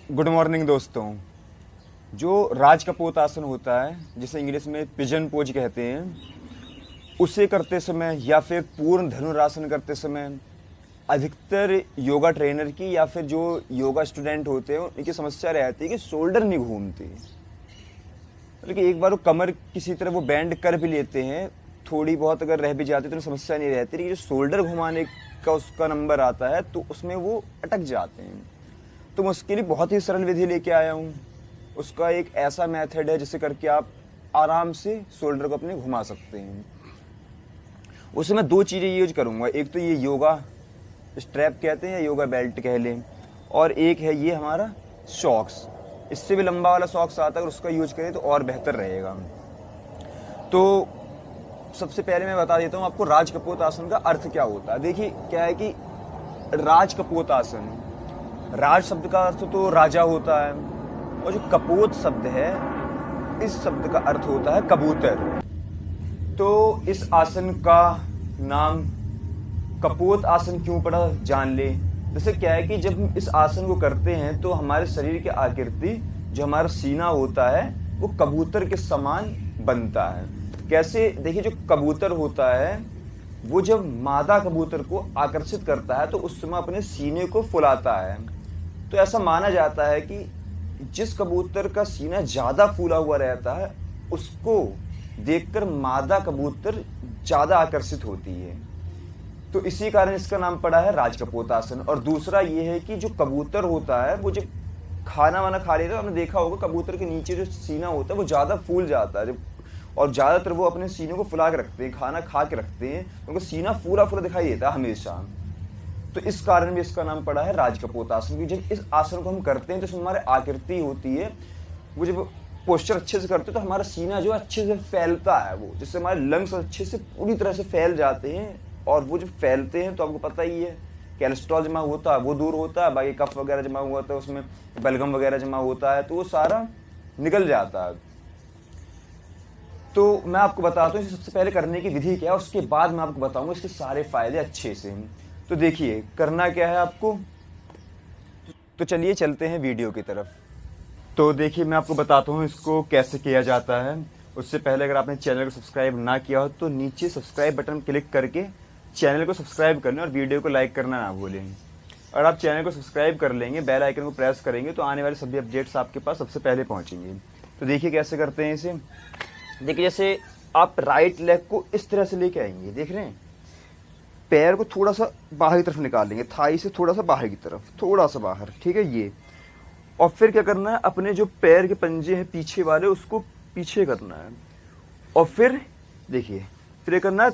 Good morning दोस्तों। जो राज कपोत आसन होता है, जिसे इंग्लिश में पिजन पोज कहते हैं, उसे करते समय या फिर पूर्ण धनुरासन करते समय अधिकतर योगा ट्रेनर की या फिर जो योगा स्टूडेंट होते हैं उनकी समस्या रहती है कि शोल्डर नहीं घूमती। बल्कि एक बार वो कमर किसी तरह वो बैंड कर भी लेते हैं, थोड़ी बहुत अगर रह भी जाती है तो समस्या नहीं रहती, लेकिन जो शोल्डर घुमाने का उसका नंबर आता है तो उसमें वो अटक जाते हैं। तो मैं उसके लिए बहुत ही सरल विधि लेके आया हूँ। उसका एक ऐसा मेथड है जिसे करके आप आराम से शोल्डर को अपने घुमा सकते हैं। उसमें मैं दो चीज़ें यूज करूँगा, एक तो ये योगा स्ट्रैप कहते हैं या योगा बेल्ट कह लें, और एक है ये हमारा सॉक्स। इससे भी लंबा वाला सॉक्स आता है, अगर उसका यूज करें तो और बेहतर रहेगा। तो सबसे पहले मैं बता देता हूँ आपको राज कपोत आसन का अर्थ क्या होता है। देखिए क्या है कि राज कपोत आसन, राज शब्द का अर्थ तो राजा होता है, और जो कपोत शब्द है इस शब्द का अर्थ होता है कबूतर। तो इस आसन का नाम कपोत आसन क्यों पड़ा जान ले। जैसे क्या है कि जब हम इस आसन को करते हैं तो हमारे शरीर की आकृति, जो हमारा सीना होता है, वो कबूतर के समान बनता है। कैसे, देखिए जो कबूतर होता है वो जब मादा कबूतर को आकर्षित करता है तो उस समय अपने सीने को फुलाता है। तो ऐसा माना जाता है कि जिस कबूतर का सीना ज्यादा फूला हुआ रहता है उसको देखकर मादा कबूतर ज्यादा आकर्षित होती है। तो इसी कारण इसका नाम पड़ा है राजकपोत आसन। और दूसरा ये है कि जो कबूतर होता है वो जब खाना वाना खा लेता है, आपने देखा होगा कबूतर के नीचे जो सीना होता है वो ज्यादा फूल जाता है, और ज्यादातर वो अपने सीने को फुला के रखते हैं, खाना खा के रखते हैं, उनको सीना फूला फूला दिखाई देता है हमेशा। तो इस कारण भी इसका नाम पड़ा है राजकपोत आसन। क्योंकि जब इस आसन को हम करते हैं तो इसमें हमारी आकृति होती है, वो जब पोस्चर अच्छे से करते हैं तो हमारा सीना जो अच्छे से फैलता है, वो जिससे हमारे लंग्स अच्छे से पूरी तरह से फैल जाते हैं। और वो जब फैलते हैं तो आपको पता ही है कैलेस्ट्रॉल जमा होता है वो दूर होता है, बाकी कफ वगैरह जमा हुआ होता है, उसमें बलगम वगैरह जमा होता है, तो वो सारा निकल जाता है। तो मैं आपको बताता हूँ सबसे पहले करने की विधि क्या है, उसके बाद मैं आपको बताऊंगा इसके सारे फायदे अच्छे से। तो देखिए करना क्या है आपको, तो चलिए चलते हैं वीडियो की तरफ। तो देखिए मैं आपको बताता हूँ इसको कैसे किया जाता है। उससे पहले अगर आपने चैनल को सब्सक्राइब ना किया हो तो नीचे सब्सक्राइब बटन क्लिक करके चैनल को सब्सक्राइब कर लें और वीडियो को लाइक करना ना भूलें। और आप चैनल को सब्सक्राइब कर लेंगे, बेल आइकन को प्रेस करेंगे तो आने वाले सभी अपडेट्स आपके पास सबसे पहले पहुंचेंगे। तो देखिए कैसे करते हैं इसे। देखिए जैसे आप राइट लेग को इस तरह से लेके आएंगे, देख रहे हैं, पैर को थोड़ा सा बाहर की तरफ निकालेंगे, थाई से थोड़ा सा बाहर की तरफ, थोड़ा सा बाहर, ठीक है ये। और फिर क्या करना है, अपने जो पैर के पंजे हैं पीछे वाले उसको पीछे करना है। और फिर देखिए फिर करना है,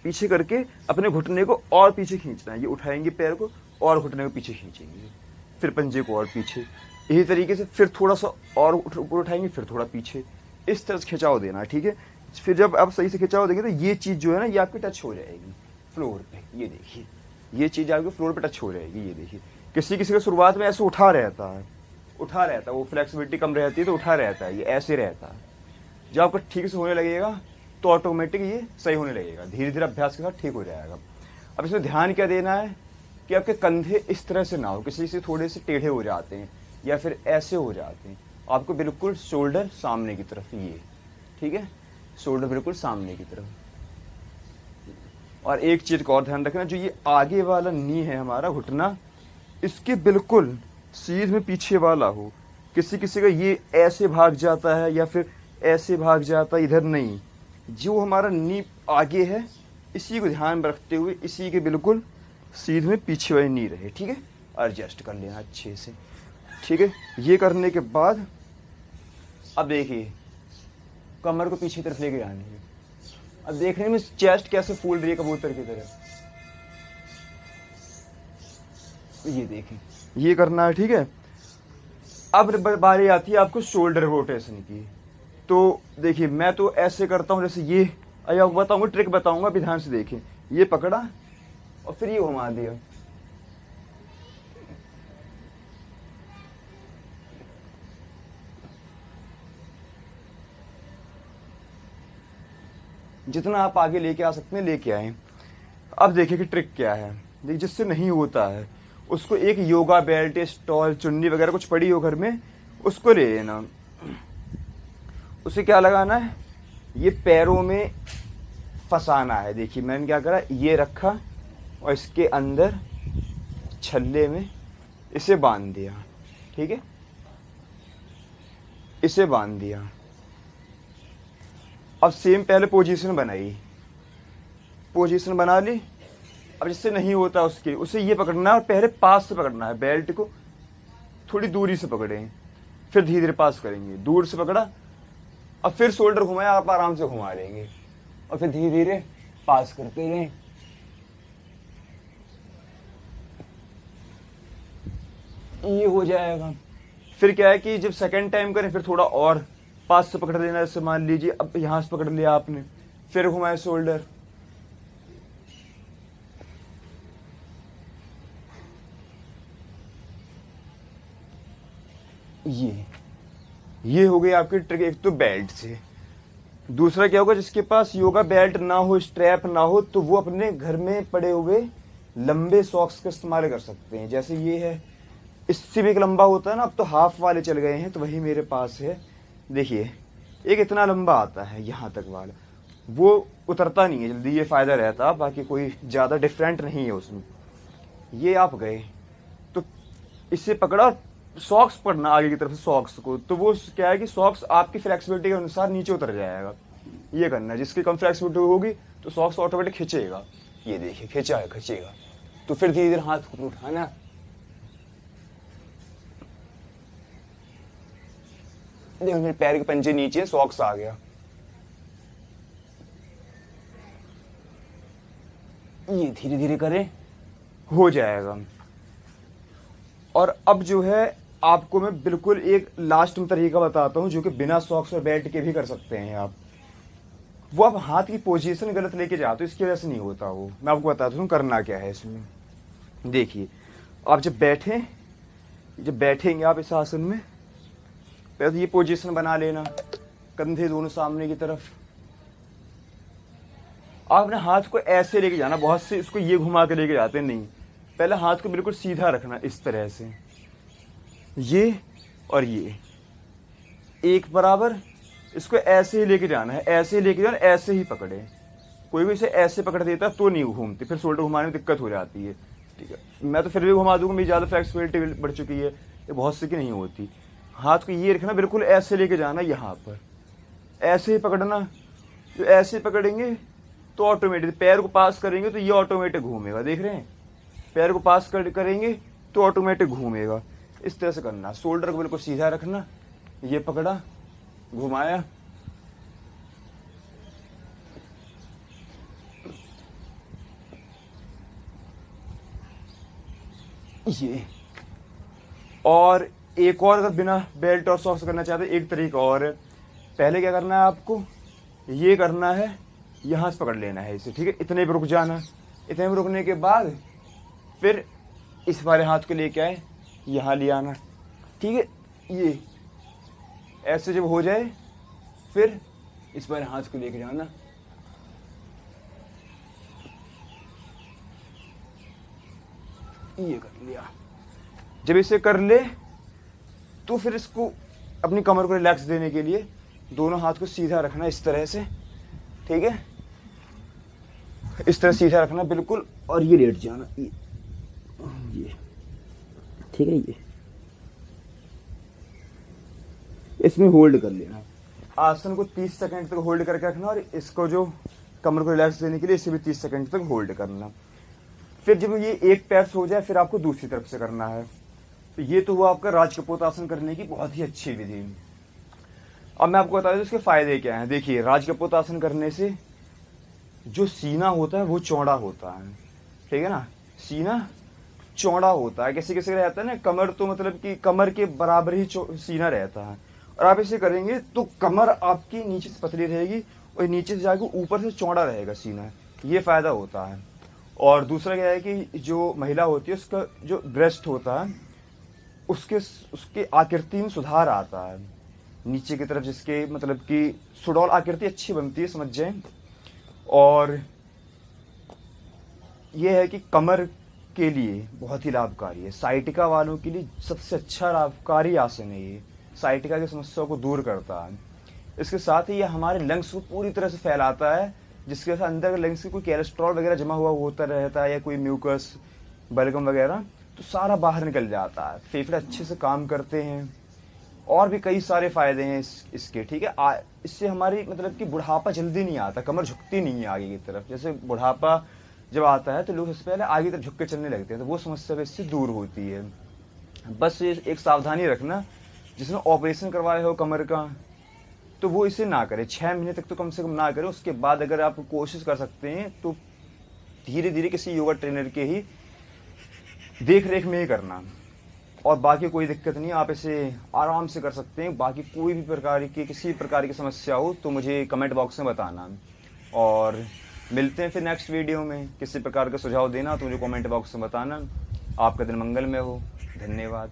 पीछे करके अपने घुटने को और पीछे खींचना है। ये उठाएंगे पैर को और घुटने को पीछे खींचेंगे, फिर पंजे को और पीछे, यही तरीके से फिर थोड़ा सा और ऊपर उठाएंगे, फिर थोड़ा पीछे, इस तरह से खिंचाव देना है, ठीक है। फिर जब आप सही से खिंचाव देंगे तो ये चीज़ जो है ना ये आपकी टच हो जाएगी फ्लोर पे। ये देखिए ये चीज़ आपके फ्लोर पे टच हो जाएगी। ये देखिए किसी किसी का शुरुआत में ऐसे उठा रहता है, वो फ्लेक्सिबिलिटी कम रहती है तो उठा रहता है, ये ऐसे रहता है। जब आपका ठीक से होने लगेगा तो ऑटोमेटिक ये सही होने लगेगा, धीरे धीरे अभ्यास के साथ ठीक हो जाएगा। अब इसमें ध्यान क्या देना है कि आपके कंधे इस तरह से ना हो, किसी से थोड़े से टेढ़े हो जाते हैं या फिर ऐसे हो जाते हैं। आपको बिल्कुल शोल्डर सामने की तरफ, ये ठीक है, शोल्डर बिल्कुल सामने की तरफ। और एक चीज का और ध्यान रखना, जो ये आगे वाला नी है हमारा घुटना, इसके बिल्कुल सीध में पीछे वाला हो। किसी किसी का ये ऐसे भाग जाता है या फिर ऐसे भाग जाता है, इधर नहीं, जो हमारा नी आगे है इसी को ध्यान में रखते हुए इसी के बिल्कुल सीध में पीछे वाली नी रहे, ठीक है। एडजस्ट कर लेना अच्छे से, ठीक है। ये करने के बाद अब देखिए कमर को पीछे तरफ लेके आनी है। अब देखने में चेस्ट कैसे फूल रही है कबूतर की तरह, ये देखें, ये करना है, ठीक है। अब बारी आती है आपको शोल्डर रोटेशन की। तो देखिए मैं तो ऐसे करता हूँ, जैसे ये आपको बताऊंगा, ट्रिक बताऊंगा, अभी ध्यान से देखें। ये पकड़ा और फिर ये घुमा दिया, जितना आप आगे लेके आ सकते हैं लेके आए। अब देखिए कि ट्रिक क्या है। देखिए जिससे नहीं होता है उसको एक योगा बेल्ट, स्टॉल, चुन्नी वगैरह कुछ पड़ी हो घर में, उसको ले लेना। उसे क्या लगाना है, ये पैरों में फंसाना है। देखिए मैंने क्या करा, ये रखा और इसके अंदर छल्ले में इसे बांध दिया। ठीक है, इसे बांध दिया। अब सेम पहले पोजीशन बनाई, पोजीशन बना ली। अब जिससे नहीं होता उसके, उसे ये पकड़ना है और पहले पास से पकड़ना है, बेल्ट को थोड़ी दूरी से पकड़ें, फिर धीरे धीरे पास करेंगे। दूर से पकड़ा, अब फिर शोल्डर घुमाया, आप आराम से घुमा लेंगे और फिर धीरे धीरे पास करते रहें। ये हो जाएगा। फिर क्या है कि जब सेकंड टाइम करें फिर थोड़ा और पास से पकड़ लेना। जैसे मान लीजिए अब यहां से पकड़ लिया आपने, फिर घुमाए शोल्डर। ये हो गई आपकी ट्रिक, एक तो बेल्ट से। दूसरा क्या होगा, जिसके पास योगा बेल्ट ना हो, स्ट्रैप ना हो, तो वो अपने घर में पड़े हुए लंबे सॉक्स का इस्तेमाल कर सकते हैं। जैसे ये है, इससे भी एक लंबा होता है ना, अब तो हाफ वाले चल गए हैं, तो वही मेरे पास है। देखिए एक इतना लंबा आता है यहाँ तक वाला, वो उतरता नहीं है जल्दी, ये फायदा रहता है, बाकी कोई ज़्यादा डिफरेंट नहीं है उसमें। ये आप गए तो इससे पकड़ा, सॉक्स पकड़ना आगे की तरफ से सॉक्स को, तो वो क्या है कि सॉक्स आपकी फ्लेक्सिबिलिटी के अनुसार नीचे उतर जाएगा। ये करना है, जिसकी कम फ्लेक्सिबिलिटी होगी तो सॉक्स ऑटोमेटिक खींचेगा। ये देखिए खींचा है, खींचेगा। तो फिर धीरे धीरे हाथ को उठाना, देखो मेरे पैर के पंजे नीचे, सॉक्स आ गया। ये धीरे धीरे करें, हो जाएगा। और अब जो है आपको मैं बिल्कुल एक लास्ट में तरीका बताता हूं, जो कि बिना सॉक्स और बेल्ट के भी कर सकते हैं आप। वो आप हाथ की पोजीशन गलत लेके जाते हो, इसकी वजह से नहीं होता वो। मैं आपको बताता हूँ करना क्या है इसमें। देखिए आप जब बैठेंगे आप इस आसन में, पहले तो ये पोजीशन बना लेना, कंधे दोनों सामने की तरफ। आपने हाथ को ऐसे लेके जाना, बहुत से इसको ये घुमा के लेके जाते हैं, नहीं, पहले हाथ को बिल्कुल सीधा रखना इस तरह से, ये और ये एक बराबर। इसको ऐसे ही लेके जाना है, ऐसे ही लेके जाना, ऐसे ही पकड़े। कोई भी इसे ऐसे पकड़ देता तो नहीं घूमती, फिर शोल्डर घुमाने में दिक्कत हो जाती है। ठीक है, मैं तो फिर भी घुमा दूंगा, मेरी ज़्यादा फ्लेक्सिबिलिटी बढ़ चुकी है, ये बहुत सी की नहीं होती। हाथ को ये रखना, बिल्कुल ऐसे लेके जाना, यहाँ पर ऐसे ही पकड़ना। जो ऐसे पकड़ेंगे तो ऑटोमेटिक पैर को पास करेंगे तो ये ऑटोमेटिक घूमेगा। देख रहे हैं, पैर को पास करेंगे तो ऑटोमेटिक घूमेगा। इस तरह से करना, शोल्डर को बिल्कुल सीधा रखना, ये पकड़ा, घुमाया, ये। और एक और अगर बिना बेल्ट और सॉक्स करना चाहते एक तरीका और है। पहले क्या करना है आपको, ये करना है, यहाँ से पकड़ लेना है इसे। ठीक है, इतने पे रुक जाना। इतने पे रुकने के बाद फिर इस वाले हाथ को लेके आए, यहाँ ले आना। ठीक है, ये ऐसे जब हो जाए फिर इस वाले हाथ को लेके जाना, ये कर लिया। जब इसे कर ले तो फिर इसको अपनी कमर को रिलैक्स देने के लिए दोनों हाथ को सीधा रखना इस तरह से। ठीक है, इस तरह सीधा रखना बिल्कुल, और ये लेट जाना, ये ठीक है। ये इसमें होल्ड कर लेना, आसन को 30 सेकंड तक होल्ड करके रखना, और इसको जो कमर को रिलैक्स देने के लिए इसे भी 30 सेकंड तक होल्ड करना। फिर जब ये एक पैर से हो जाए फिर आपको दूसरी तरफ से करना है। तो ये तो हुआ आपका राजकपोत आसन करने की बहुत ही अच्छी विधि। अब मैं आपको बता दूं इसके फायदे क्या हैं। देखिए, राजकपोत आसन करने से जो सीना होता है वो चौड़ा होता है। ठीक है ना, सीना चौड़ा होता है। किसी किसी का रहता है ना कमर, तो मतलब कि कमर के बराबर ही सीना रहता है। और आप इसे करेंगे तो कमर आपकी नीचे से पतली रहेगी और नीचे से जाके ऊपर से चौड़ा रहेगा सीना। ये फायदा होता है। और दूसरा क्या है कि जो महिला होती है उसका जो ब्रेस्ट होता है उसके आकृति में सुधार आता है नीचे की तरफ, जिसके मतलब कि सुडौल आकृति अच्छी बनती है, समझ जाए। और ये है कि कमर के लिए बहुत ही लाभकारी है। साइटिका वालों के लिए सबसे अच्छा लाभकारी आसन है ये। साइटिका की समस्याओं को दूर करता है। इसके साथ ही ये हमारे लंग्स को पूरी तरह से फैलाता है, जिसके वजह से अंदर लंग्स की कोई कोलेस्ट्रॉल वगैरह जमा हुआ होता रहता है या कोई म्यूकस बलगम वगैरह, तो सारा बाहर निकल जाता है। फेफड़े अच्छे से काम करते हैं और भी कई सारे फायदे हैं इसके, ठीक है। इससे हमारी मतलब कि बुढ़ापा जल्दी नहीं आता, कमर झुकती नहीं है आगे की तरफ। जैसे बुढ़ापा जब आता है तो लोग सबसे पहले आगे की तरफ झुक के चलने लगते हैं, तो वो समस्या इससे दूर होती है। बस एक सावधानी रखना, जिसने ऑपरेशन करवाया हो कमर का तो वो इसे ना करे, 6 महीने तक तो कम से कम ना करें। उसके बाद अगर आप कोशिश कर सकते हैं तो धीरे धीरे किसी योगा ट्रेनर के ही देख रेख में ही करना, और बाकी कोई दिक्कत नहीं, आप इसे आराम से कर सकते हैं। बाकी कोई भी प्रकार की किसी प्रकार की समस्या हो तो मुझे कमेंट बॉक्स में बताना, और मिलते हैं फिर नेक्स्ट वीडियो में। किसी प्रकार का सुझाव देना तो मुझे कमेंट बॉक्स में बताना। आपका दिन मंगलमय हो। धन्यवाद।